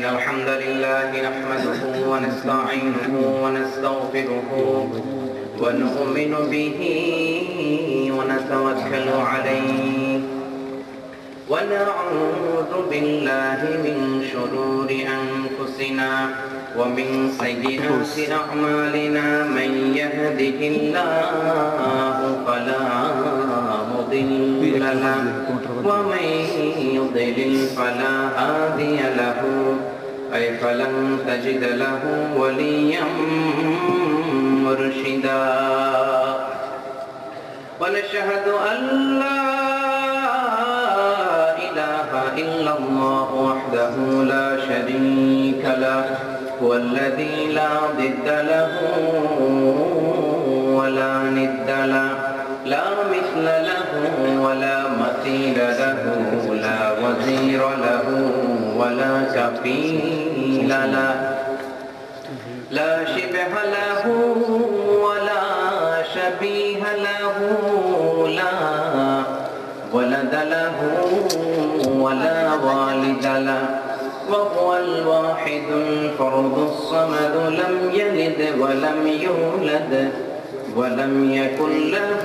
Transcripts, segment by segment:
إن الحمد لله نحمده ونستعينه ونستغفره ونؤمن به ونتوكل عليه ونعوذ بالله من شرور أنفسنا ومن سيئات أعمالنا من يهده الله فلا مضل له ومن يضلل فلا هادي له أي فلن تجد له وليا مرشدا ونشهد أن لا إله إلا الله وحده لا شريك له هو الذي لا ضد له ولا ند له لا مثل له ولا مثيل له لا وزير له ولا كفيل له لا شبه له ولا شبيه له لا ولد له ولا والد له وهو الواحد الفرد الصمد لم يلد ولم يولد ولم يكن له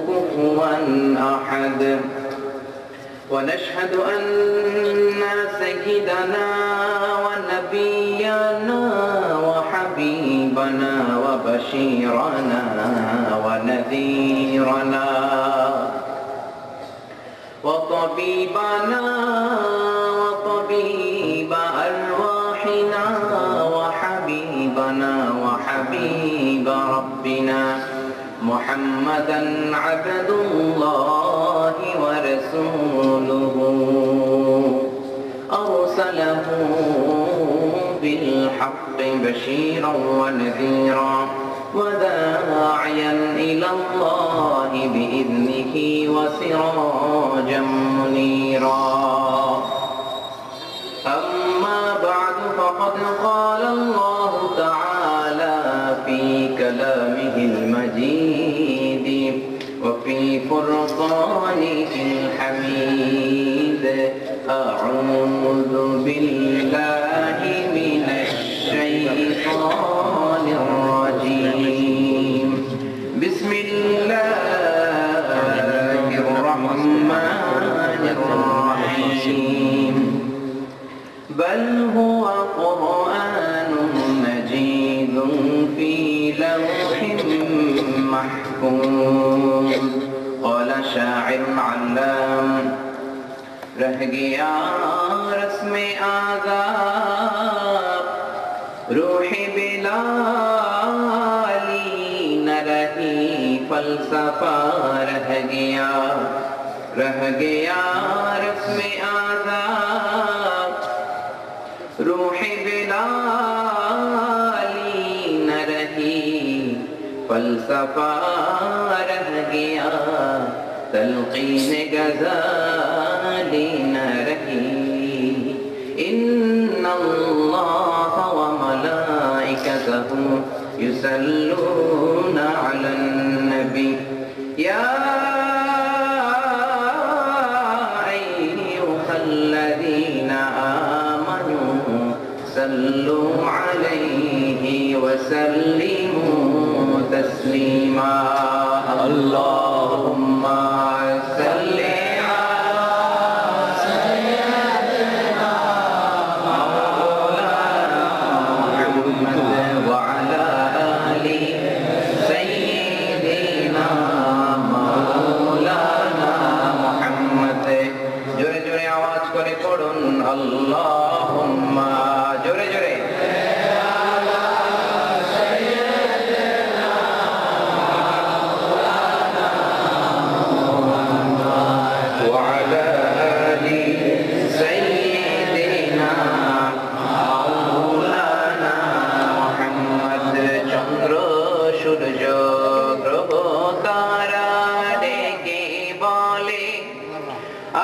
كفوا أحد ونشهد أن سيدنا ونبينا وحبيبنا وبشيرنا ونذيرنا وطبيبنا وطبيب أرواحنا وحبيبنا وحبيب ربنا محمدا عبد الله ورسوله أرسله بالحق بشيرا ونذيرا وداعيا إلى الله بإذنه وسراجا منيرا أما بعد فقد قال الله تعالى في كلامه المجيد وفي فرقانه الحميد أعوذ بالله من الشيطان الرجيم بسم الله الرحمن الرحيم بل هو قرآن مجيد في لوح محفوظ قال شاعر علام رह गया रस्म आज़ाद रूह बिलाली न रही फलसफा रह गया रस्म आज़ाद रूह बिलाली न रही फलसफा रह गया तलक़ीन गज़ाली न रही इन्नल्लाह व मलाइकतहु युसल्लूना अलन नबी या अय्युहल्लज़ीना आमनू सल्लू अलैहि व सल्लिमू तस्लीमा अल्लाहुम्मा सल्लि अला सय्यिदिना मौलाना मुहम्मद व अला आलि सय्यिदिना मौलाना मुहम्मद जोरे जोरे आवाज करे पढ़ुन अल्लाहुम्मा जोरे जोरे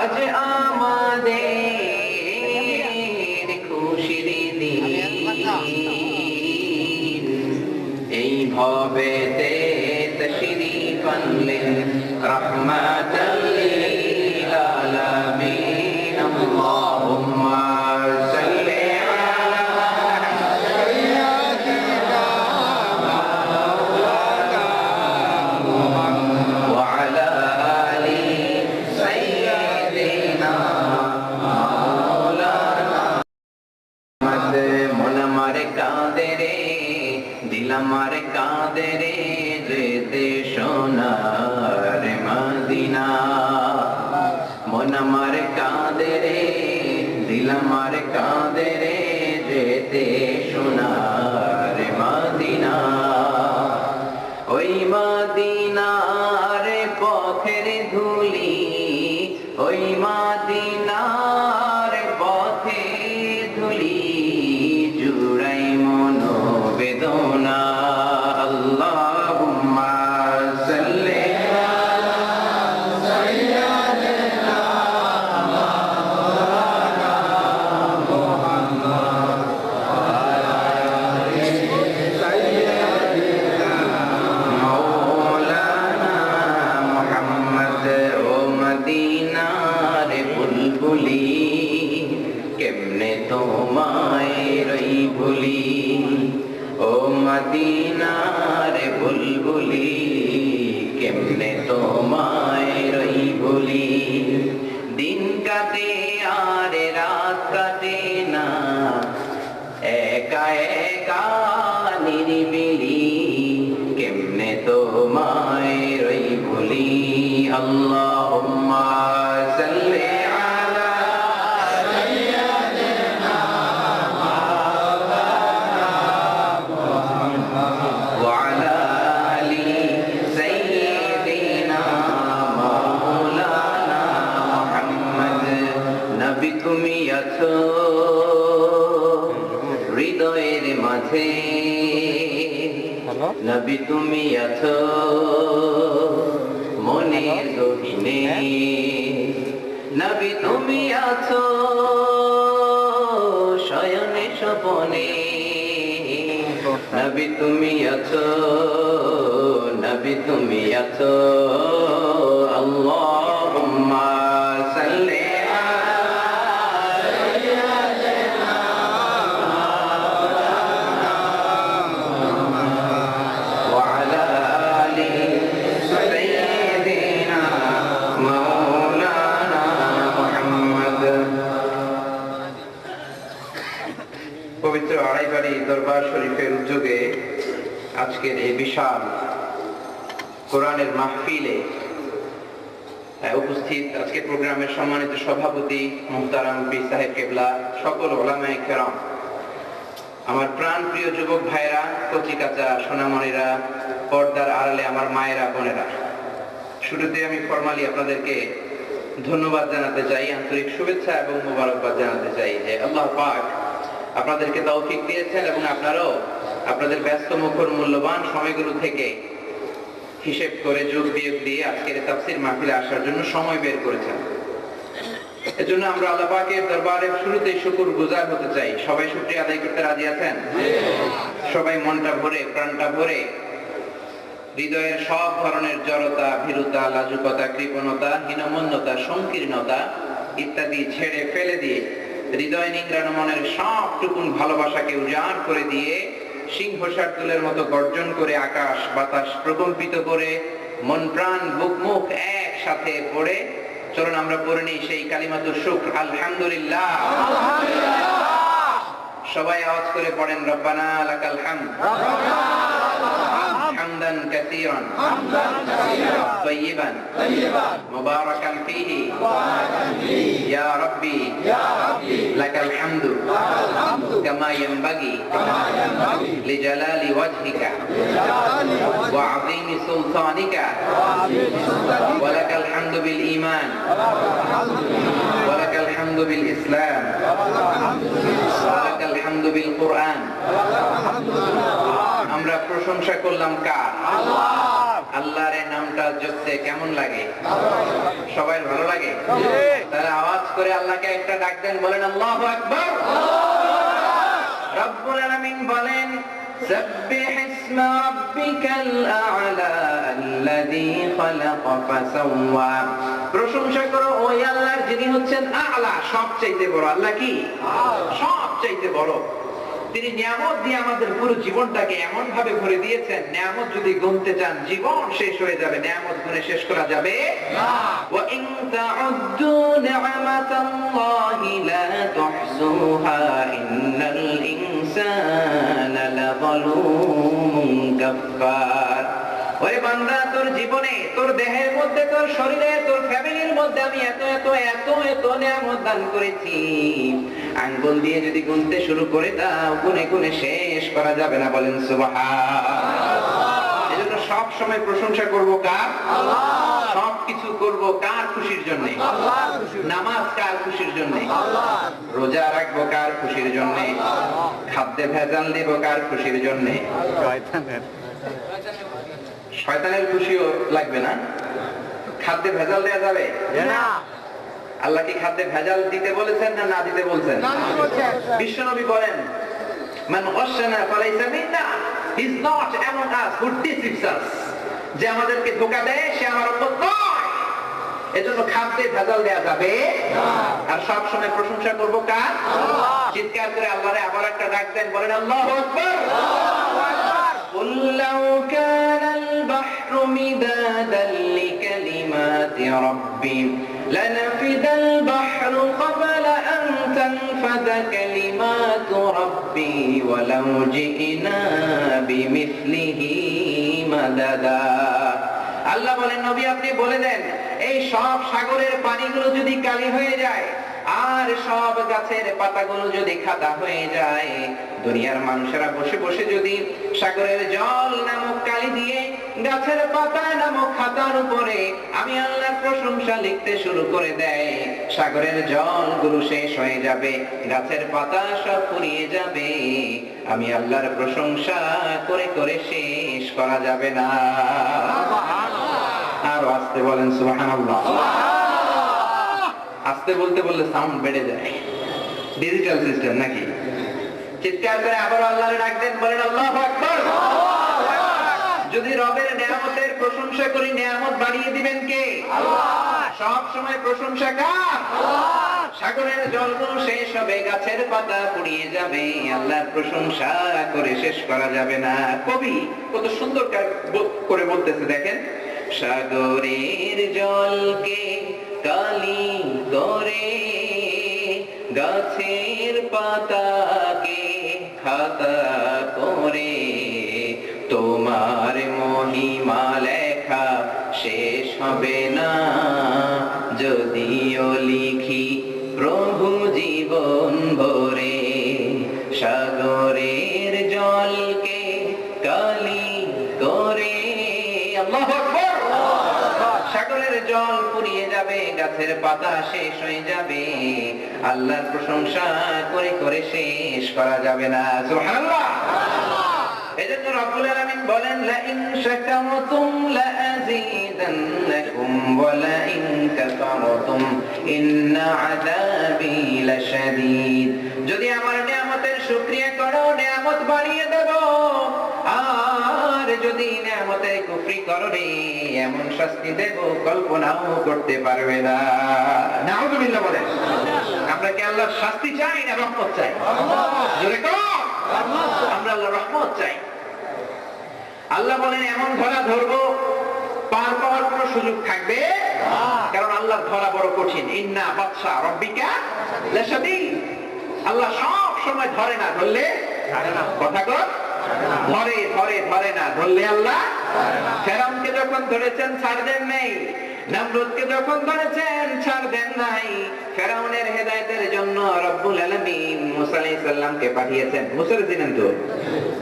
আজ আমাদের খুশির দিন এই ভবেতে তশরীফ আনলেন রহমাতাল লিল আলামিন আল্লাহুম্মা সাল্লি কাঁদে রে, দিল আমার কাঁদে রে, যেতে সোনার মদিনা। মন আমার কাঁদে রে, দিল আমার কাঁদে রে, যেতে সোনার মদিনা। ওই মদিনার পথের ধুলি, ওই মদিনার পথে ধুলি, জুড়াই মনোবেদনা। আল্লাহুম্মা সাল্লি আলা সাইয়্যিদিনা মাওলানা মুহাম্মদ ওয়া আলা আলি সাইয়্যিদিনা মাওলানা মুহাম্মদ। ও মদিনার বুলবুলি, কেমনে তোমায় রই ভুলি। ও মদিনার বুলবুলি, কেমনে তোমায় রই ভুলি। দিন কাটে আর রাত কাটে না, একা একা নিরিবিলি, কেমনে তোমায় রই ভুলি। আল্লাহুম্মা সাল্লি আলা সাইয়্যিদিনা মাওলানা মুহাম্মদ ওয়া আলা আলি সাইয়্যিদিনা মাওলানা মুহাম্মদ। নবী তুমি আছো হৃদয়ের মাঝে, নবী তুমি আছো মনের গহীনে, নবী তুমি আছো শয়নে স্বপনে, নবী তুমি আছো, নবী তুমি আছো। আল্লাহুম্মা সাল্লি পবিত্র আড়াইবাড়ি দরবার শরীফের উদ্যোগে আজকের এই বিশাল কোরআনের মাহফিলে উপস্থিত আজকের প্রোগ্রামের সম্মানিত সভাপতি মুহতারাম পীর সাহেব কেবলা, সকল উলামায়ে কেরাম, আমার প্রাণ প্রিয় যুবক ভাইরা, কচি কাঁচা সোনামণিরা, পর্দার আড়ালে আমার মায়েরা বোনেরা, শুরুতে আমি ফরমালি আপনাদেরকে ধন্যবাদ জানাতে চাই, আন্তরিক শুভেচ্ছা এবং মোবারকবাদ জানাতে চাই যে আল্লাহ পাক আপনাদেরকে তৌফিক দিয়েছেন এবং আপনারাও আপনাদের ব্যস্ত মুখর মূল্যবান সময়গুলো থেকে হিসেব করে যোগ বিয়োগ দিয়ে আজকের তাফসীর মাহফিলে আসার জন্য সময় বের করেছেন। এজন্য আমরা আল্লাহ পাকের দরবারে শুরুতেই শুকরগুজার হতে চাই। সবাই শুকরিয়া আদায় করতে রাজি আছেন? সবাই মনটা ভরে প্রাণটা ভরে হৃদয়ের সব ধরনের জড়তা, ভীরুতা, লাজুকতা, কৃপণতা, হীনমন্যতা, সংকীর্ণতা ইত্যাদি ছেড়ে ফেলে দিয়ে হৃদয় নিংড়ানো মনের সবটুকুন ভালোবাসাকে উজাড় করে দিয়ে সিংহ শার্দুলের মতো গর্জন করে আকাশ বাতাস প্রকম্পিত করে মন প্রাণ বুক মুখ একসাথে পড়ে চলুন আমরা পড়ে নিই সেই কালিমাতুশ শুকর, আলহামদুলিল্লাহ। সবাই আওয়াজ করে পড়েন, রব্বানা লাকাল হামদ হামদান কাসীরান তাইয়িবান মুবারাকান ফীহি ইয়া রাব্বি লাকাল হামদু কামা ইয়ানবাগি লিজালালি ওয়াজহিকা ওয়া আযীমি সুলতানিকা ওয়া লাকাল হামদু বিল ঈমান ওয়া লাকাল হামদু বিল ইসলাম ওয়া লাকাল হামদু বিল কুরআন। আমরা প্রশংসা করলাম কার? আল্লাহর এই নামটা জপতে কেমন লাগে? সবাই ভালো লাগে? তাহলে আওয়াজ করে আল্লাহকে একটা ডাক দেন, বলেন আল্লাহু আকবার। রব্বুল আলামিন বলেন, সাব্বিহ ইসমা রাব্বিকাল আ'লা আল্লাযী খালাকা ফাসাওয়া। প্রশংসা করো ওই আল্লাহর যিনি হচ্ছেন আ'লা, সবচাইতে বড়। আল্লাহ কি? সবচাইতে বড়। তিনি নিয়ামত দিয়ে আমাদের পুরো জীবনটাকে এমন ভাবে ভরে দিয়েছেন, নিয়ামত যদি গুনতে চান জীবন শেষ হয়ে যাবে, নিয়ামত গুনে শেষ করা যাবে না। ওয়া ইন তা'উদ্দু নি'মাতাল্লাহি লা তুহসুহা ইন্নাল ইনসানা যালুমুন কাফফার। ওরে বান্দা, তোর জীবনে, তোর দেহের মধ্যে, তোর শরীরে, তোর ফ্যামিলির মধ্যে আমি এত এত এত এত নিয়ামত দান করেছি, আঙ্গুল দিয়ে যদি গুনতে শুরু করে দাও, গুনে গুনে শেষ করা যাবে না। বলেন সুবহানাল্লাহ। এজন্য সব সময় প্রশংসা করব কার? আল্লাহ। সব কিছু করব কার খুশির জন্য? আল্লাহর খুশির। নামাজ কার খুশির জন্য? আল্লাহ। রোজা রাখবো কার খুশির জন্য? আল্লাহ। খাদ্যে ভেজাল দেব কার খুশির জন্য? শয়তানের। শয়তানের খুশিও লাগবে না? খাদ্যে ভেজাল দেয়া যাবে না। আল্লাহ কি খাদ্যে ভেজাল দিতে বলেছেন না না দিতে বলছেন? বিশ্বনবী বলেন, মান গাশানা ফালাইসা মিন্না, he is not among us who deceives us. যে আমাদেরকে ধোঁকা দেয় সে আমার উম্মত নয়। এজন্য খাদ্যে ভেজাল দেয়া যাবে না। আর সব সময় প্রশংসা করব কার? আল্লাহ। চিৎকার করে আল্লাহরে আবার একটা ডাক দেন, বলেন আল্লাহু আকবার। قل لو كان البحر مدادا لكلمات ربي لنفد البحر قبل أن تنفد كلمات ربي ولو جئنا بمثله مددا। আল্লাহ বলেন, নবী আপনি বলে দেন, এই সব সাগরের পানিগুলো যদি কালি হয়ে যায়, আর সব গাছের পাতাগুলো যদি খাতা হয়ে যায়, দুনিয়ার মানুষেরা বসে বসে যদি সাগরের জল নামক কালি দিয়ে গাছের পাতা নামক খাতার উপরে আমি আল্লাহর প্রশংসা লিখতে শুরু করে দেয়, সাগরের জলগুলো শেষ হয়ে যাবে, গাছের পাতা সব ফুরিয়ে যাবে, আমি আল্লাহর প্রশংসা করে করে শেষ করা যাবে না। আর আস্তে বলেন সুবহানাল্লাহ। আস্তে বলতে বললে সাউন্ড বেড়ে যায়, ডিজিটাল সিস্টেম নাকি? চিৎকার করে আবার আল্লাহরে ডাক দেন, বলেন আল্লাহু আকবার। যদি রবের নিয়ামতের প্রশংসা করি, নিয়ামত বাড়িয়ে দিবেন কে? আল্লাহ। সব সময় প্রশংসা কার? আল্লাহ। সাগরের জলগুলো শেষ হবে, গাছের পাতা পুড়িয়ে যাবে, আল্লাহর প্রশংসা করে শেষ করা যাবে না। কবি কত সুন্দর করে বলতেছে দেখেন, সাগরের জলকে কালি করে গাছের পাতাকে খাতা করে, তোমার মহিমা লেখা শেষ হবে না, যদিও লিখি প্রভু জীবন ভরে। সাগরের জলকে কালি করে, আল্লাহু আকবার। সাগরের জল ফুরিয়ে যাবে, গাছের পাতা শেষ হয়ে যাবে, আল্লাহর প্রশংসা করে করে শেষ করা যাবে না। সুবহানাল্লাহ। এজন্য রব্বুল আলামিন বলেন, লা ইন শাকারতুম লা আযীদান্নাকুম ওয়া লা ইন কাফারতুম ইন্না আযাবি লাশাদীদ। যদি আমার নিয়ামতের শুকরিয়া করো, নিয়ামত বাড়িয়ে দেব, আর যদি নিয়ামতের কুফরি করো রে, এমন শাস্তি দেব কল্পনাও করতে পারবে না। নাউযুবিল্লাহ বলেন। আমরা কি আল্লাহর শাস্তি চাই না রহমত চাই? জোরে কর, আমরা আল্লাহর রহমত চাই। আল্লাহ বলেন, এমন ধরা ধরবো পার পাওয়ার কোনো সুযোগ থাকবে, কারণ আল্লাহর ধরা বড় কঠিন। ইন্না বাতশা রাব্বিকা লাশাদীদ। আল্লাহ সব সময় ধরে না, ধরলে কথা কর, ধরে ধরে ধরে না, ধরলে আল্লাহ। ফেরাউনকে যখন ধরেছেন ছাড় দেন নাই, নমরুদকে যখন ধরেছেন ছাড় দেন নাই। ফেরাউনের হেদায়েতের জন্য রব্বুল আলামিন মুসা আলাইহিস সালামকে পাঠিয়েছেন। মুসা ছিলেন তো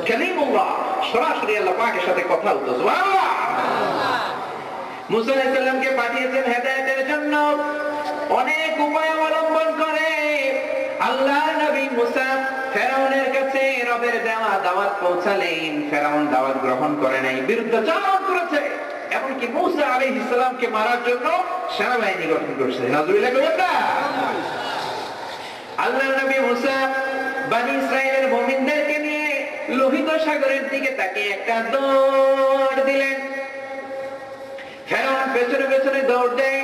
কালিমুল্লাহ, সরাসরি আল্লাহ পাকের সাথে কথা হতো। সুবহানাল্লাহ। মুসা আলাইহিস সালামকে পাঠিয়েছেন হেদায়েতের জন্য, অনেক উপায় অবলম্বন করে আল্লাহর নবী মুসা ফেরাউনের কাছে রবের দেওয়া দাওয়াত পৌঁছালেন। ফেরাউন দাওয়াত গ্রহণ করে নাই, বিরুদ্ধাচরণ করেছে, এমনকি মুসা আলাইহিস সালামকে মারার জন্য সেনাবাহিনী গঠন করেছে। নাউযুবিল্লাহ কইবেন না? আল্লাহর নবী মুসা বনি ইসরাইলের মুমিনদেরকে নিয়ে লোহিত সাগরের দিকে তাকিয়ে একটা দৌড় দিলেন। ফেরাউন পেছনে পেছনে দৌড় দেয়।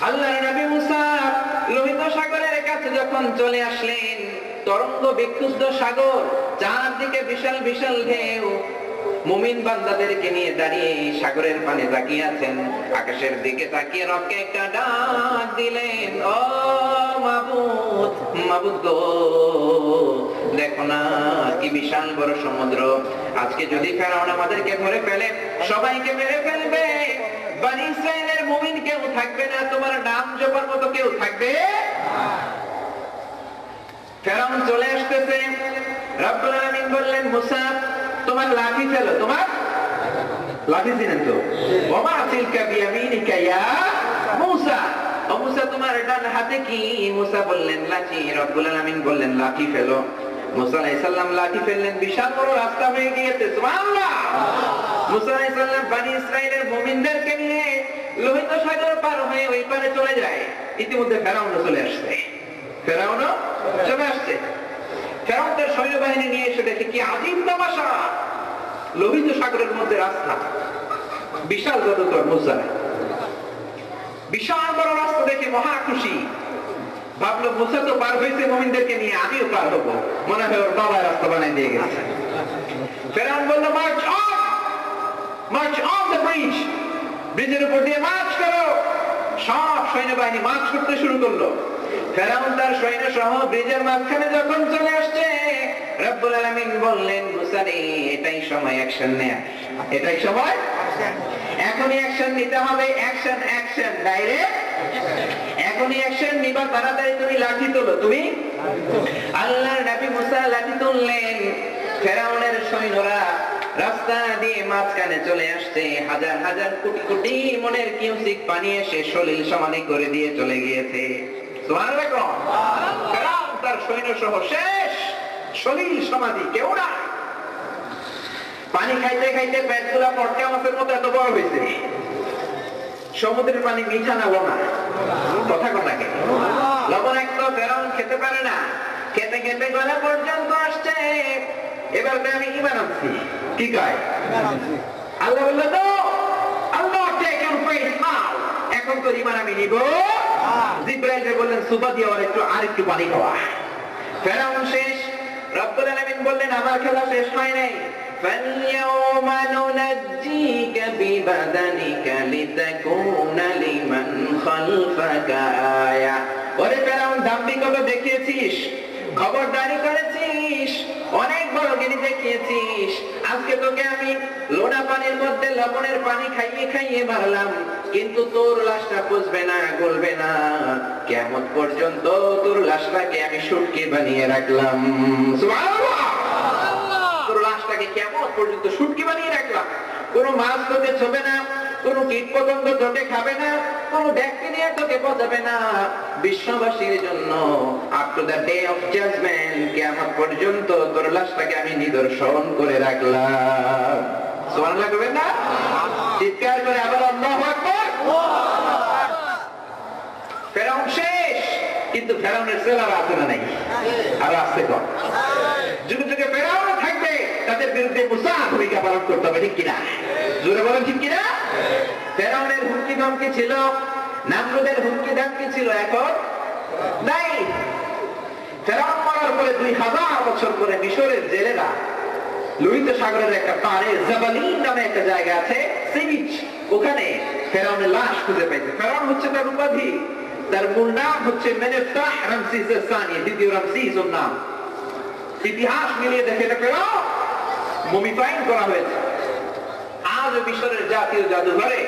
আল্লাহর নবী মুসা লোহিত সাগরের কাছে যখন চলে আসলেন, তরঙ্গ বিক্ষুব্ধ সাগর, চারদিকে বিশাল বিশাল ঢেউ, মুমিন বান্দাদেরকে নিয়ে দাঁড়িয়ে সাগরের পানে তাকিয়ে আছেন। আকাশের দিকে তাকিয়ে রবকে একটা ডাক দিলেন, ও মাবুদ, মাবুদ গো দেখো না কি বিশাল বড় সমুদ্র, আজকে যদি ফেরাউন আমাদেরকে ধরে ফেলে সবাইকে মেরে ফেলবে, বনি ইসরাইলের মুমিন কেউ থাকবে না, তোমার নাম জপার মতো কেউ থাকবে না। ফেরাউন চলে আসতেছে, রব্বুল আলামিন বললেন মুসা তোমার লাঠি ফেলো, তোমার লাঠি চিনেন তো, ওমা তিলকা বিয়ামিনিকা ইয়া মুসা, ও মুসা তোমার ডান হাতে কি? মুসা বললেন লাঠি। রব্বুল আলামিন বললেন লাঠি ফেলো। মুসা আলাইহিস সালাম লাঠি ফেললেন, বিশাল বড় রাস্তা হয়ে গিয়েছে, সুবহানাল্লাহ। মুসা আলাইহিস সালাম বনি ইসরাইলের মুমিনদেরকে নিয়ে লোহিত সাগর পার হয়ে ওই পারে চলে যায়। ইতিমধ্যে ফেরাউন চলে আসছে, ফেরাউন চলে আসছে। ফেরাউন তার সৈন্যবাহিনী নিয়ে এসে দেখে কি আজীব তামাশা, লোহিত সাগরের মধ্যে রাস্তা, বিশাল জাদুকর মুসা বিশাল বড় রাস্তা দেখে মহা খুশি, ভাবলো মুসা তো পার হয়েছে মুমিনদেরকে নিয়ে, আমিও পার হবো, মনে হয় ওর বাবা রাস্তা বানাই দিয়ে গেছে। ফেরাউন বলল মার্চ অন দ্য ব্রিজ, ব্রিজের উপর দিয়ে মার্চ করো। সব সৈন্যবাহিনী মার্চ করতে শুরু করলো। ফেরাউন তার সৈন্য সহ ব্রিজের মাঝখানে যখন চলে আসছে, রব্বুল আলামিন বললেন মুসা রে এটাই সময় অ্যাকশন নেয়া, এটাই সময় এখনই অ্যাকশন নিতে হবে, অ্যাকশন অ্যাকশন ডাইরেক্ট, এখনই অ্যাকশন নিবা, তাড়াতাড়ি তুমি লাঠি তোলো। তুমি আল্লাহর নবী মুসা লাঠি তুললেন, ফেরাউনের সৈন্যরা রাস্তা দিয়ে মাঝখানে চলে আসছে, হাজার হাজার কোটি কোটি মনের কিউসিক পানি এসে সলিল সমাধি করে দিয়ে চলে গিয়েছে। সুবহানাল্লাহ। ফেরাউন তার সৈন্য সহ শেষ, সলিল সমাধি, কেউ না। পানি খাইতে খাইতে পেটগুলা পটকা মাছের মতো এত বড় হয়েছে। সমুদ্রের পানি মিঠা না লবণ? কথা কোনটাকে? লবণাক্ত। ফেরাউন খেতে পারে না, খেতে খেতে গলা পর্যন্ত আসছে। এবার আমি ঈমান আনছি, কি কয়? আল্লাহ বলল তো আল্লাহ টেক ইউর ফেথ নাও, এখন তো ঈমান আমি নিব। জিবরাইল বললেন সুবা দিয়ে আরেকটু পানি খাওয়া। ফেরাউন শেষ। রব্বুল আলামিন বললেন আমার খেলা শেষ হয় নাই। فَالْيَوْمَ نُنَجِّيكَ بِبَدَنِكَ لِتَكُونَ لِمَنْ خَلْفَكَ آيَةً। ওরে ফেরাউন দাম্ভিকতা দেখিয়েছিস, খবরদারি করেছিস, অনেক বড় গিরি দেখিয়েছিস। আজকে তোকে আমি লোনা পানির মধ্যে লবণের পানি খাইয়ে খাইয়ে মারলাম, কিন্তু তোর লাশটা বুঝবে না, গলবে না। কিয়ামত পর্যন্ত তোর লাশটাকে আমি শুটকি বানিয়ে রাখলাম। সুবহানাল্লাহ। তোর লাশটাকে কিয়ামত পর্যন্ত শুটকি বানিয়ে রাখলাম। কোন মাছ তোকে ছোবে না, কোন কীট পতঙ্গ তোকে খাবে না, কোন ব্যাকটেরিয়া তোকে পচাবে না। বিশ্ববাসীর জন্য up to the day of judgement, কিয়ামত পর্যন্ত তোর লাশটাকে আমি নিদর্শন করে রাখলাম। সুবহানাল্লাহ করবেন না? চিৎকার করে আবার আল্লাহু আকবার। ফেরাউন শেষ, কিন্তু ফেরাউনের ছেলেরা আছে না নাই? আর আছে কম। যুগে যুগে ফেরাউন থাকবে, তাদের বিরুদ্ধে মুসা ভূমিকা পালন করতে হবে, ঠিক কিনা? জোরে বলেন ঠিক কিনা? ফেরাউনের হুমকি ধমকি ছিল, নামরুদের হুমকি ধমকি ছিল, এখন নাই। ফেরাউন মরার পরে 2000 বছর পরে মিশরের জেলেরা লোহিত সাগরের একটা পারে জাবালিন নামে একটা জায়গা আছে, সি বিচ, ওখানে ফেরাউনের লাশ খুঁজে পাইছে। ফেরাউন হচ্ছে তার উপাধি, তার মূল নাম হচ্ছে মেনেফতাহ রামসিস সানি, দ্বিতীয় রামসিস ওর নাম। ইতিহাস মিলিয়ে দেখে এটা ফেরাউন মুমিফাইং করা হয়েছে। আজ মিশরের জাতীয় জাদুঘরে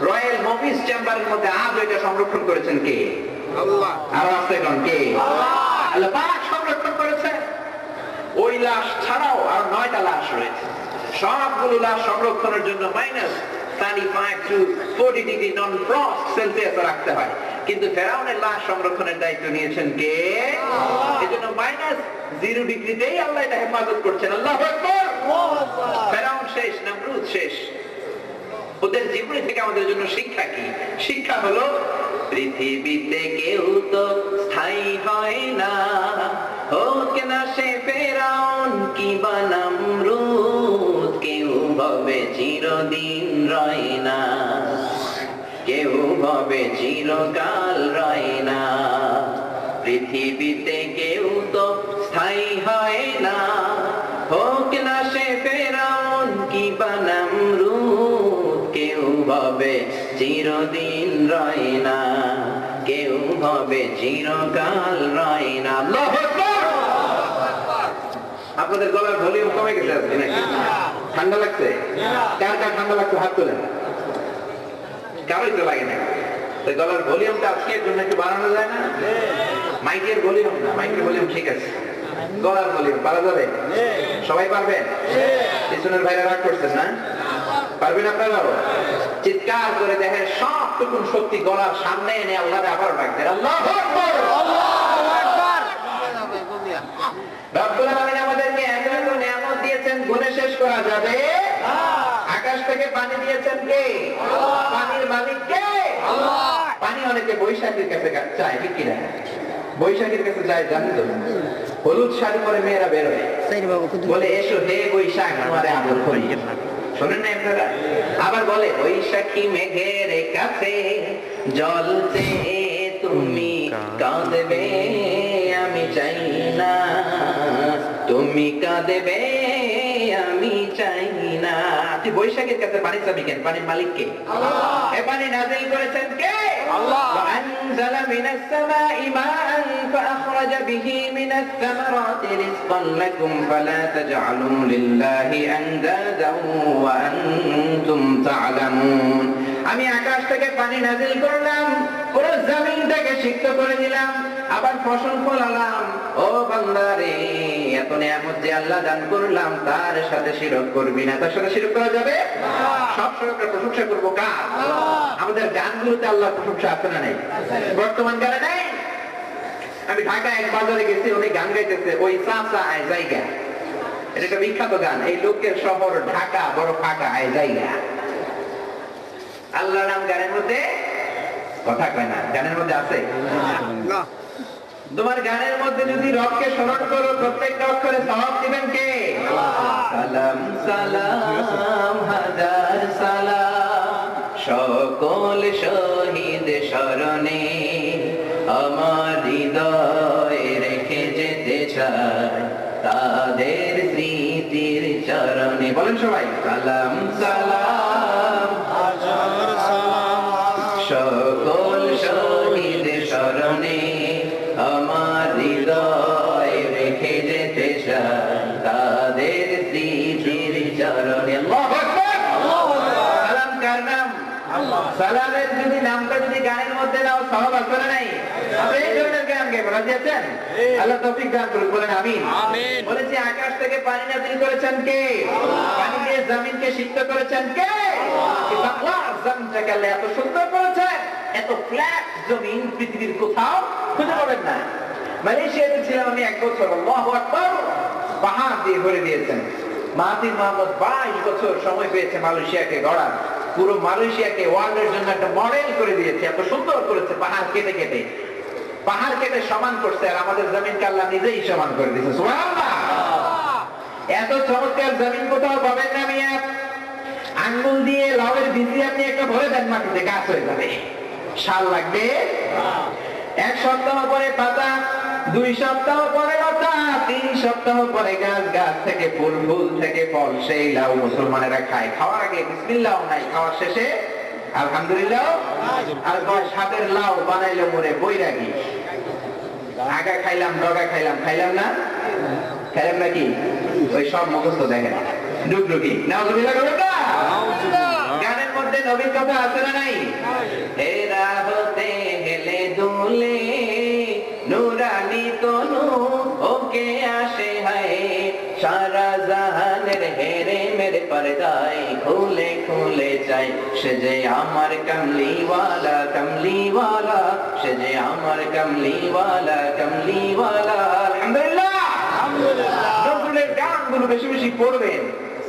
রয়্যাল মমিস চেম্বারের মধ্যে আজ এটা সংরক্ষণ করেছেন কে? আল্লাহ। আর আছে কোন কে? আল্লাহ পাক সংরক্ষণ করেছেন। ওই লাশ ছাড়াও আর 9টা লাশ রয়েছে। সবগুলো লাশ সংরক্ষণের জন্য -35 to 40 degree non frost Celsius রাখতে হয়, কিন্তু ফেরাউনের লাশ সংরক্ষণের দায়িত্ব নিয়েছেন কে? এজন্য -0 ডিগ্রিতেই আল্লাহ এটা হেফাজত করছেন। আল্লাহু আকবার। ফেরাউন শেষ, নমরুদ শেষ। ওদের জীবনী থেকে আমাদের জন্য শিক্ষা কি? শিক্ষা হলো পৃথিবীতে কেউ তো স্থায়ী হয় না, হোক না সে ফেরাউন কিংবা নমরুদ, কেউ ভাবে চিরদিন রয় না, কেউ ভাবে চিরকাল রয় না। পৃথিবীতে কেউ তো স্থায়ী হয় না, হোক না সে ফেরাউন কিংবা নমরুদ, কেউ ভাবে চিরদিন রয় না। কেউ হবে চিরকাল রয়না। আল্লাহু আকবার। আপনাদের গলার ভলিউম কমে গেছে আজকে নাকি? ঠান্ডা লাগছে? কার কার ঠান্ডা লাগছে হাত তোলেন। কারোই তো লাগে না। তাই গলার ভলিউমটা আজকের জন্য একটু বাড়ানো যায় না? মাইকের ভলিউম না, মাইকের ভলিউম ঠিক আছে, গলার ভলিউম পারা যাবে? সবাই পারবেন? পিছনের ভাইরা রাগ করছেন না? পারবেন আপনারাও? চিৎকার করে দেখেন সবটুকুন শক্তি গলার সামনে এনে আল্লাহরে আবার ডাকতেন, আল্লাহু আকবার, আল্লাহু আকবার। রব্বুল আলামিন আমাদেরকে এত এত নিয়ামত দিয়েছেন, গুণে শেষ করা যাবে না। আকাশ থেকে পানি দিয়েছেন কে? আল্লাহ। পানির মালিক কে? আল্লাহ। পানি অনেকে বৈশাখীর কাছে চায়, ঠিক কিনা? বৈশাখীর কাছে যায় জানেন তো? হলুদ শাড়ি পরে মেয়েরা বেরোয়, বলে এসো হে বৈশাখ তোমারে আদর করি। শোনেন না আপনারা? আবার বলে বৈশাখী মেঘের কাছে জলতে তুমি কাঁদবে আমি চাই না, তুমি কাঁদবে আমি চাই না। তুই বৈশাখের কাছে পানি চাবি কেন? পানির মালিক কে? আল্লাহ। এ পানি নাযিল করেছেন কে? আল্লাহ। ওয়া আনজালা মিনাস সামাই মাআন ফাআখরাজা বিহি মিনাস সামারাতি রিজকান লাকুম ফালা তাজআলু লিল্লাহি আনদাদান ওয়া আনতুম তা'লামুন। আমি আকাশ থেকে পানি নাযিল করলাম, পুরো জমিনটাকে সিক্ত করে দিলাম, আবার ফসল ফলালাম। ও বান্দারে, এত নিয়ামত যে আল্লাহ দান করলাম তার সাথে শিরক করবি না। তার সাথে শিরক করা যাবে না। সব সময় প্রশংসা করবো কার? আমাদের গানগুলোতে আল্লাহর প্রশংসা আছে না নাই? বর্তমান গানে নাই। আমি ঢাকায় এক বাজারে গেছি, উনি গান গাইতেছে ওই চাচা আয় জায়গা। এটা একটা বিখ্যাত গান। এই লোকের শহর ঢাকা বড় ফাঁকা আয় জায়গা। আল্লাহর নাম গানের মধ্যে কথা কয় না, গানের মধ্যে আছে না। তোমার গানের মধ্যে যদি রবকে স্মরণ করো, প্রত্যেকটা অক্ষরে সওয়াব দিবেন কে? সালাম সালাম হাজার সালাম সকল শহীদ স্মরণে, আমার হৃদয়ে রেখে যেতে চাই তাদের স্মৃতির চরণে। বলেন সবাই সালাম সালাম হাজার সালাম সকল শহীদ স্মরণে, আমার হৃদয়ে রেখে যেতে চাই তাদের স্মৃতির চরণে। আল্লাহু আকবার, আল্লাহু আকবার। সালাম কার নাম? আল্লাহ। সালামের যদি নামটা যদি গানের মধ্যে দাও সওয়াব আছে না নাই? আপনি এই ধরনের গান গাইবেন, রাজি আছেন? আল্লাহ তৌফিক দান করুন, বলেন আমিন। আমিন। বলেছি আকাশ থেকে পানি নাযিল করেছেন কে? আল্লাহ। পানি দিয়ে জমিনকে সিক্ত করেছেন কে? আল্লাহ। এই বাংলার জমিনটাকে আল্লাহ এত সুন্দর করেছেন, এত ফ্ল্যাট জমিন পৃথিবীর কোথাও খুঁজে পাবেন না। মালয়েশিয়াতে ছিলাম আমি এক বছর, আল্লাহু আকবার, পাহাড় দিয়ে ভরে দিয়েছেন। মাহাথির মোহাম্মদ 22 বছর সময় পেয়েছে মালয়েশিয়াকে গড়ার। পুরো মালয়েশিয়াকে ওয়ার্ল্ডের জন্য একটা মডেল করে দিয়েছে, এত সুন্দর করেছে। পাহাড় কেটে কেটে, পাহাড় কেটে সমান করছে, আর আমাদের জমিনকে আল্লাহ নিজেই সমান করে দিয়েছে। সুবহানাল্লাহ। এত চমৎকার জমিন কোথাও পাবেন না মিয়া। আঙ্গুল দিয়ে লাউয়ের বীজ আপনি একটা ভরে দেন মাটিতে, গাছ হয়ে যাবে। সাল লাগবে? এক সপ্তাহ পরে পাতা, 2 সপ্তাহ পরে লতা, 3 সপ্তাহ পরে গাছ, গাছ থেকে ফুল, ফুল থেকে ফল। সেই লাউ মুসলমানেরা খায়। খাওয়ার আগে বিসমিল্লাহ নাই, খাওয়ার শেষে আলহামদুলিল্লাহ। আর সাদের লাউ বানাইলো মোরে বৈরাগী। আগা খাইলাম, ডগা খাইলাম, খাইলাম না? খাইলাম নাকি? ওই সব মুখস্থ দেখেন ডুগডুগি। নাউজুবিল্লাহ করবেন না? গানের মধ্যে নবীর কথা আছে না নাই? এরা হতে গেলে দুলে নুরানি তনু ওকে আসে হায়, সারা জাহানের হেরে মেরে পর্দায় খুলে খুলে চাই, সে যে আমার কমলিওয়ালা কমলিওয়ালা, সে যে আমার কমলিওয়ালা কমলিওয়ালা। আলহামদুলিল্লাহ, আলহামদুলিল্লাহ। নজরুলের গানগুলো বেশি বেশি পড়বেন,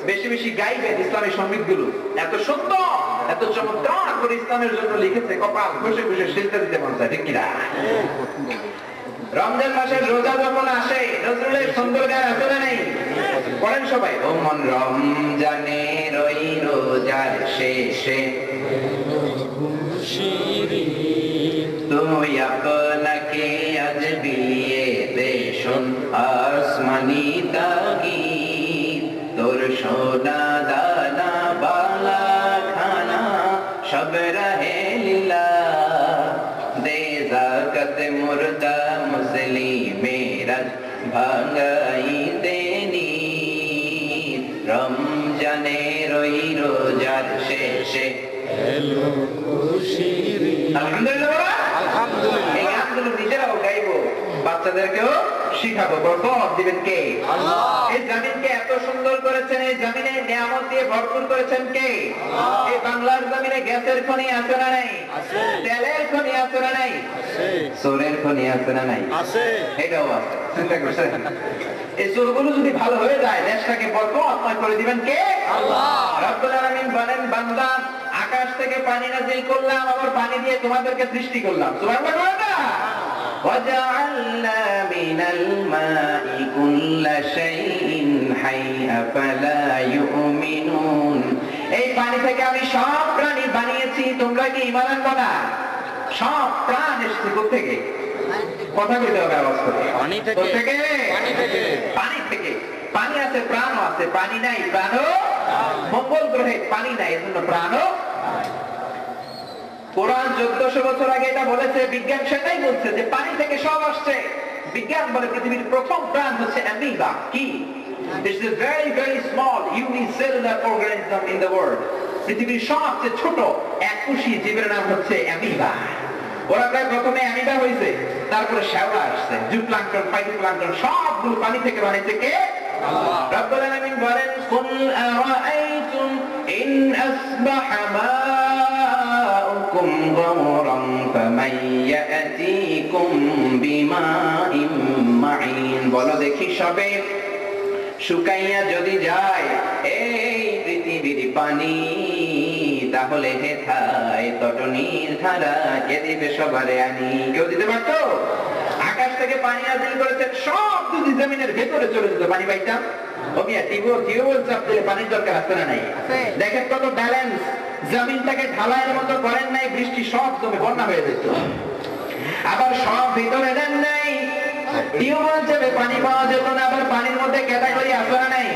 বেশি বেশি গাইবেন। ইসলামী সঙ্গীতগুলো এত সুন্দর, এত চমৎকার করে ইসলামের জন্য লিখেছে, কপাল ঘষে ঘষে সেজদা দিতে মন চায়, ঠিক কিনা? রমজান মাসের রোজা যখন আসে, নজরুলের সুন্দর গান আছে না নেই? পড়েন সবাই। ও মন রমজানের ওই রোজার শেষে তুই আপনাকে আজ বিয়ে দেশন আসমানি তাগিদ, তোর সোনা দানা বালা খানা সব রহে লীলা, দে পর্দা মুসলিমেরা ভাঙাইতে নিত, রমজানের ওই রোজার শেষে আলহামদুলিল্লাহ। আলহামদুলিল্লাহ। এই গানগুলো নিজেরাও গাইবো, বাচ্চাদেরকেও শিখাবো। বরকত দিবেন কে? আল্লাহ। এই জমিনকে এত সুন্দর করেছেন, এই জমিনে নিয়ামত দিয়ে ভরপুর করেছেন কে? আল্লাহ। এই বাংলার জমিনে গ্যাসের খনি আছে না নাই? আছে। তেলের খনি আছে না নাই? আছে। সোনার খনি আছে না নাই? আছে। এটাও আছে। চিন্তা করছেন? এই চোরগুলো যদি ভালো হয়ে যায়, দেশটাকে বরকতময় করে দিবেন কে? আল্লাহ। রব্বুল আলামিন বলেন, বান্দা আকাশ থেকে পানি নাযিল করলাম, আবার পানি দিয়ে তোমাদেরকে সৃষ্টি করলাম। সুবহানাল্লাহ। وَجَعَلْنَا مِنَ الْمَاءِ كُلَّ شَيْءٍ حَيٍّ أَفَلَا يُؤْمِنُونَ। এই পানি থেকে আমি সব প্রাণী বানিয়েছি, তোমরা কি ঈমান আনবে না? সব প্রাণ এসেছে কোথা থেকে? কথা বলতে হবে আওয়াজ করে। পানি থেকে। পানি থেকে। পানি থেকে। পানি আছে, প্রাণও আছে। পানি নাই, প্রাণও। মঙ্গল গ্রহে পানি নাই, এজন্য প্রাণও। কোরআন 1400 বছর আগে এটা বলেছে, বিজ্ঞান সেটাই বলছে যে পানি থেকে সব আসছে। বিজ্ঞান বলে পৃথিবীর প্রথম প্রাণ হচ্ছে অ্যামিবা। কি? It's a very very small unicellular organism in the world. পৃথিবীর সবচেয়ে ছোট এককোষী জীবের নাম হচ্ছে অ্যামিবা। ওরা প্রায় প্রথমে অ্যামিবা হয়েছে, তারপরে শ্যাওলা আসছে, জুপ্লাঙ্কটন, ফাইটোপ্লাঙ্কটন সবগুলো পানি থেকে বানিয়েছে কে? আল্লাহ। রব্বুল আলামিন বলেন, কুল আরাআইতুম ইন আসবাহা মাউকুম গাওরান ফামান ইয়াতিকুম বিমাইন মাইন। বলো দেখি, সবে শুকাইয়া যদি যায় এই পৃথিবীর পানি, তাহলে হেথায় তটনির ধারা কে দিবে সবারে আনি? কেউ দিতে পারতো? আকাশ থেকে পানি নাযিল করেছেন, সব যদি জমিনের ভেতরে চলে যেত, পানি পাইতাম? টিউবওয়েল চাপ দিলে পানির দরকার আছে না নাই? দেখেন কত ব্যালেন্স। জমিনটাকে ঢালাইয়ের মতো করেন নাই, বৃষ্টি সব জমে বন্যা হয়ে যেত। আবার সব ভিতরে দেন নাই, টিউবওয়েল চাপে পানি পাওয়া যেত না। আবার পানির মধ্যে ক্যাটাগরি আছে না নাই?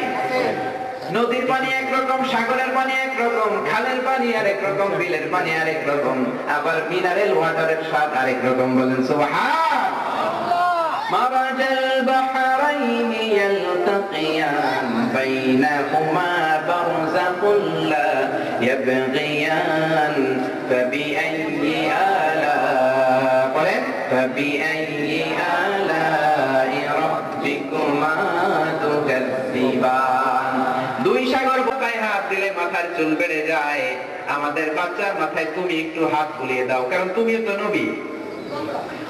নদীর পানি একরকম, সাগরের পানি একরকম, খালের পানি আরেক রকম, বিলের পানি আরেক রকম, আবার মিনারেল ওয়াটারের স্বাদ আরেক রকম। বলেন সুবহানাল্লাহ। মারাজাল বাহরাইন ইয়ালতাকিয়ান বাইনাহুমা বারযাকুন লা ইয়াবগিয়ান ফাবিআইয়ি আলা বলেন ফাবিআইয়ি আলাই রাব্বিকুমা তুকাযযিবান। দুই সাগর বোকায় হাত দিলে মাথার চুল বেড়ে যায়। আমাদের বাচ্চার মাথায় তুমি একটু হাত বুলিয়ে দাও, কারণ তুমিও তো নবী।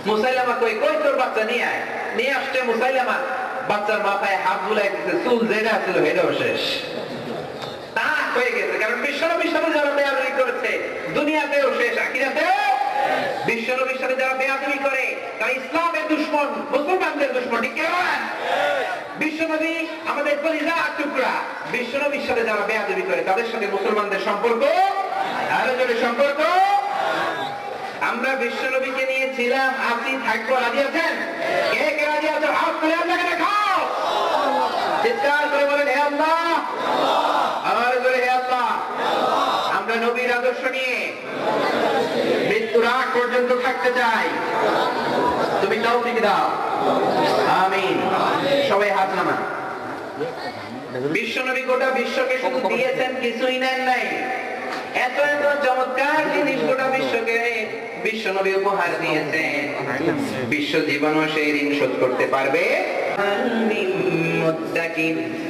মুসাইলামা কই তোর বাচ্চা নিয়ে আয়। নিয়ে আসছে মুসাইলামা, বাচ্চার মাথায় হাত বুলাই দিতে, চুল যেটা ছিল হেটাও শেষ, তা হয়ে গেছে। কারণ বিশ্বনবীর সাথে যারা বেয়াদবি করেছে, দুনিয়াতেও শেষ, আখিরাতেও। বিশ্বনবীর সাথে যারা বেয়াদবি করে তারা ইসলামের দুশমন, মুসলমানদের দুশমন। ঠিক কিনা? বিশ্বনবী আমাদের কলিজার টুকরা। বিশ্বনবীর সাথে যারা বেয়াদবি করে তাদের সাথে মুসলমানদের সম্পর্ক আরো জোরে সম্পর্ক। আমরা বিশ্বনবীকে নিয়েছিলাম, আছি, থাকবো। রাজি আছেন? কে কে রাজি আছেন? হাত তুলে আল্লাহকে দেখাও, চিৎকার করে বলেন হে আল্লাহ, আর জোরে হে আল্লাহ। আমরা নবীর আদর্শ নিয়ে মৃত্যুর আগ পর্যন্ত থাকতে চাই। তুমি তৌফিক দাও, আমিন। সবাই হাত নামান। বিশ্বনবী গোটা বিশ্বকে শুধু দিয়েছেন, কিছুই নেন নাই। এত এত চমৎকার জিনিস গোটা বিশ্বকে বিশ্বনবী উপহার দিয়েছেন। বিশ্ব জীবনও সেই ঋণ শোধ করতে পারবে।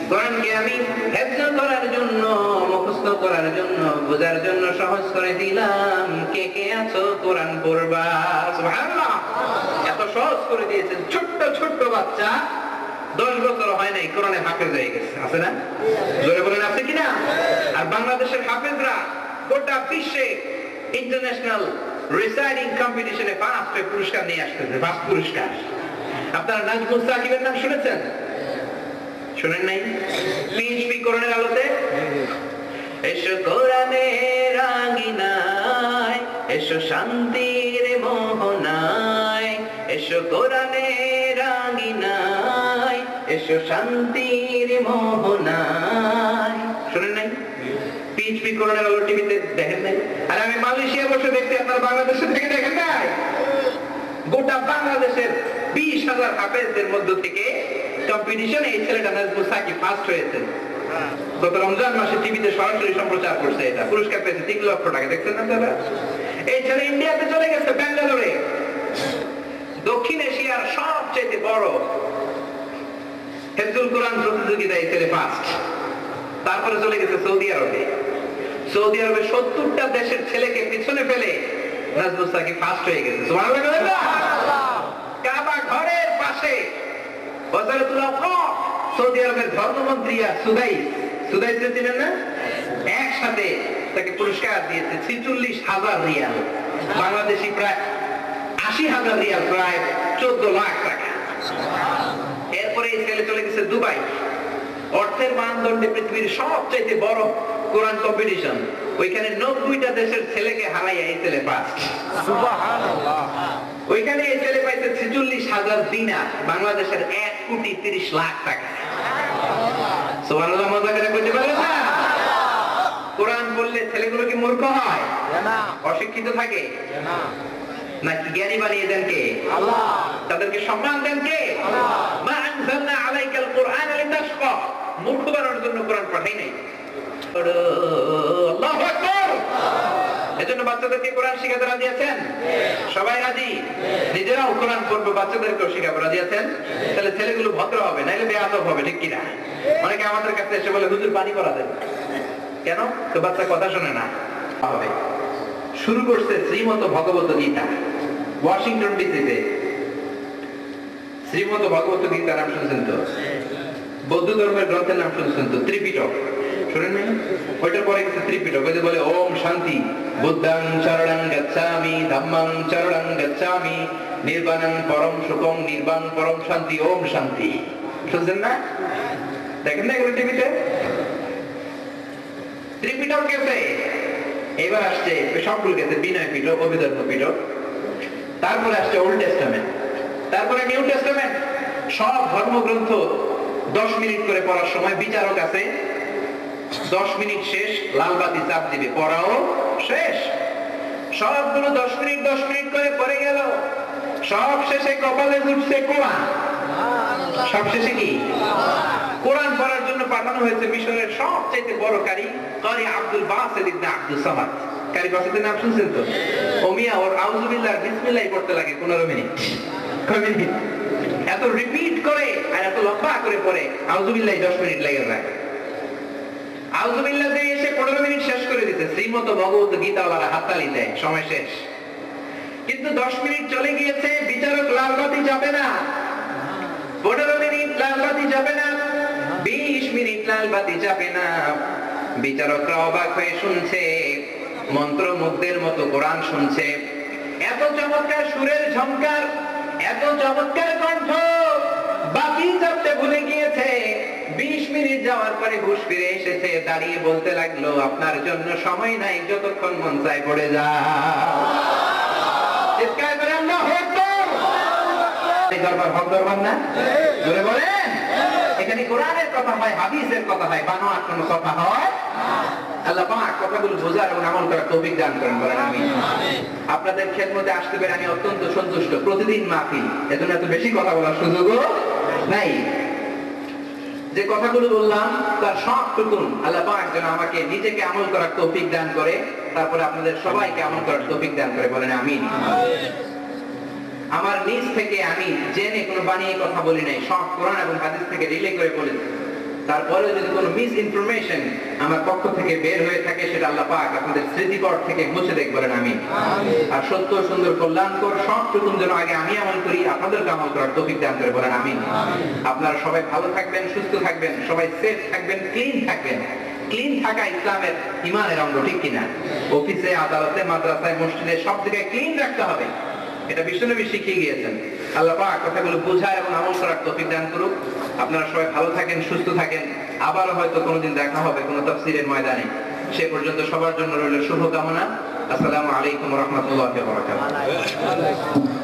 কোরআনকে আমি হেফজ করার জন্য, মুখস্থ করার জন্য, বোঝার জন্য সহজ করে দিলাম। কে কে আছো কোরআন পড়বা? সুবহানাল্লাহ। এত সহজ করে দিয়েছেন। ছোট্ট ছোট্ট বাচ্চা 10 বছর হয় নাই, কোরআনে হাফেজ হয়ে গেছে। আছে না? জোরে বলেন আছে কিনা? আর বাংলাদেশের হাফেজরা গোটা বিশ্বে ইন্টারন্যাশনাল রিসাইডিং কম্পিটিশনে ফার্স্ট পুরস্কার নিয়ে আসতেছে। ফার্স্ট পুরস্কার। আপনারা নাজমুল সাকিবের নাম শুনেছেন? শুনেন নাই? পিএইচপি কোরআনের আলোতে এসো কোরআনের আঙিনায়, এসো শান্তির মোহনায়, এসো কোরআনের আঙিনায়, এসো শান্তির মোহনায়। শুনেন নাই? পিএইচপি কোরআনের আলো টিভিতে দেখেন নাই? আর আমি মালয়েশিয়া বসে দেখতে, আপনারা বাংলাদেশে থেকে দেখেন নাই? গোটা বাংলাদেশের 20,000 হাফেজদের মধ্য থেকে কম্পিটিশনে এই ছেলেটা নাজমুল সাকিব ফার্স্ট হয়েছে। গত রমজান মাসে টিভিতে সরাসরি সম্প্রচার করছে, এটা পুরস্কার পেয়েছে 3 লক্ষ টাকা। দেখছেন না আপনারা? এই ছেলে ইন্ডিয়াতে চলে গেছে, ব্যাঙ্গালোরে, দক্ষিণ এশিয়ার সবচেয়ে বড় হেফজুল কোরআন প্রতিযোগিতায় ছেলে ফার্স্ট। তারপরে চলে গেছে সৌদি আরবে। সৌদি আরবে 70টা দেশের ছেলেকে পিছনে ফেলে নাজমুল সাকিব ফার্স্ট হয়ে গেছে। সুবহানাল্লাহ। কাবা ঘরের পাশে ওয়াজারাতুল আওকাফ, সৌদি আরবের ধর্মমন্ত্রী আর সুদাইস চিনেন না, একসাথে তাকে পুরস্কার দিয়েছে 46,000 রিয়াল, বাংলাদেশি প্রায় 80,000 রিয়াল, প্রায় 14 লাখ টাকা। এরপরে এই ছেলে চলে গেছে দুবাই, অর্থের মানদণ্ডে পৃথিবীর সবচেয়ে বড় কোরআন কম্পিটিশন। ওইখানে 90টা দেশের ছেলেকে হারাইয়া এই ছেলে ফার্স্ট। সুবহানাল্লাহ। ওইখানে এই ছেলে পাইছে 46,000 দিনার, বাংলাদেশের 1,30,00,000 টাকা। সুবহানাল্লাহ। মজা করে কইতে পারেন না? কোরআন বললে ছেলেগুলো কি মূর্খ হয়? না। অশিক্ষিত থাকে? না। নাকি জ্ঞানী বানিয়ে দেন কে? আল্লাহ। তাদেরকে সম্মান দেন কে? আল্লাহ। মা আনজালনা আলাইকাল কুরআনা লিতাশকা, মূর্খ বানানোর জন্য কোরআন পাঠাই নাই। আল্লাহু আকবার। এজন্য বাচ্চাদেরকে কোরআন শিখাতে রাজি আছেন? সবাই রাজি? নিজেরাও কোরআন পড়বে, বাচ্চাদেরকেও শিখাবে, রাজি আছেন? তাহলে ছেলেগুলো ভদ্র হবে, নাইলে বেয়াদব হবে, ঠিক কিনা? অনেকে আমাদের কাছে এসে বলে হুজুর পানি করা দেন কেন? তো বাচ্চা কথা শুনে না। হবে শুরু করছে শ্রীমত ভগবত গীতা, ওয়াশিংটন ডিসিতে। শ্রীমত ভগবত গীতা নাম শুনছেন তো? বৌদ্ধ ধর্মের গ্রন্থের নাম শুনছেন তো? ত্রিপিটক শুনেন নাই? ওইটার পরে গেছে ত্রিপিটক। ওই যে বলে ওম শান্তি, বুদ্ধং চরণং গচ্ছামি, ধম্মং চরণং গচ্ছামি, নির্বাণং পরম সুখং, নির্বাণ পরম শান্তি, ওম শান্তি। শুনছেন না? দেখেন না এগুলো টিভিতে? ত্রিপিটক গেছে, এবার আসছে সবগুলো গেছে, বিনয় পিটক, অভিধর্ম পিটক, তারপরে আসছে ওল্ড টেস্টামেন্ট, তারপরে নিউ টেস্টামেন্ট। সব ধর্মগ্রন্থ 10 মিনিট করে পড়ার সময় বিচারক আছে, 10 মিনিট শেষ লাল বাতি চাপ দিবে, পড়াও শেষ। সবগুলো 10 মিনিট করে পড়ে গেল, সব শেষে কপালে উঠছে কোরআন। সব শেষে কি? কোরআন পড়ার জন্য পাঠানো হয়েছে মিশরের সবচেয়ে বড় কারি আব্দুল বাসিত ইবনে আব্দুস সামাদ। কারি বাসিতের নাম শুনছেন তো? ওমিয়া ওর আউযুবিল্লাহ বিসমিল্লাহ পড়তে লাগে 15 মিনিট। কয় মিনিট? এত রিপিট করে আর এত লম্বা করে পড়ে আউযুবিল্লাহ 10 মিনিট লেগে যায়। আউযুবিল্লাহ দিয়ে এসে 15 মিনিট শেষ করে দিতে। শ্রীমত ভগবত গীতাওয়ালারা হাততালি দেয়, সময় শেষ। কিন্তু 10 মিনিট চলে গিয়েছে, বিচারক লাল বাতি যাবে না। 15 মিনিট লাল বাতি যাবে না, 20 মিনিট লাল বাতি যাবে না। বিচারকরা অবাক হয়ে শুনছে, মন্ত্রমুগ্ধের মতো কোরআন শুনছে। এত চমৎকার সুরের ঝংকার, এত চমৎকার কণ্ঠ, বাতি জ্বলতে ভুলে গিয়েছে। 20 মিনিট যাওয়ার পরে হুঁশ ফিরে এসেছে, দাঁড়িয়ে বলতে লাগলো, আপনার জন্য সময় নাই, যতক্ষণ মন চায় পড়ে যাও। চিৎকার করে আল্লাহু আকবার। এই দরবার হক দরবার না? জোরে বলেন। এখানে কোরআনের কথা হয়, হাদিসের কথা হয়, বানোয়াট কোনো কথা হয়। আল্লাহ পাক কথাগুলো বোঝার এবং আমল করার তৌফিক দান করেন, বলেন আমিন। আপনাদের খেদমতে আসতে পেরে আমি অত্যন্ত সন্তুষ্ট। প্রতিদিন মাহফিল, এজন্য এত বেশি কথা বলার সুযোগও নাই। যে কথাগুলো বললাম তার সবটুকুন আল্লাহ পাক যেন আমাকে নিজেকে আমল করার তৌফিক দান করে, তারপরে আপনাদের সবাইকে আমল করার তৌফিক দান করে, বলেন আমিন। আমার নিজ থেকে আমি জেনে কোনো বানিয়ে কথা বলি নাই, সব কোরআন এবং হাদিস থেকে রিলে করে বলেছি। তারপরে যদি কোনো মিস ইনফরমেশন আমার পক্ষ থেকে বের হয়ে থাকে, সেটা আল্লাহ পাক আপনাদের স্মৃতিপট থেকে মুছে দেখ, বলেন আমিন। আর সত্য সুন্দর কল্যাণকর সবটুকুন যেন আগে আমি আমল করি, আপনাদেরকে আমল করার তৌফিক দান করে, বলেন আমিন। আপনারা সবাই ভালো থাকবেন, সুস্থ থাকবেন, সবাই সেফ থাকবেন, ক্লিন থাকবেন। ক্লিন থাকা ইসলামের ইমানের অঙ্গ, ঠিক কিনা? অফিসে, আদালতে, মাদ্রাসায়, মসজিদে, সব জায়গায় ক্লিন রাখতে হবে, এটা বিশ্বনবী শিখিয়ে গিয়েছেন। আল্লাহ পাক কথাগুলো বোঝা এবং আমল করার তৌফিক দান করুক। আপনারা সবাই ভালো থাকেন, সুস্থ থাকেন। আবার হয়তো কোনোদিন দেখা হবে কোনো তাফসীরের ময়দানে। সে পর্যন্ত সবার জন্য রইল শুভকামনা। আসসালামু আলাইকুম ওয়া রাহমাতুল্লাহি ওয়া বারাকাতুহু।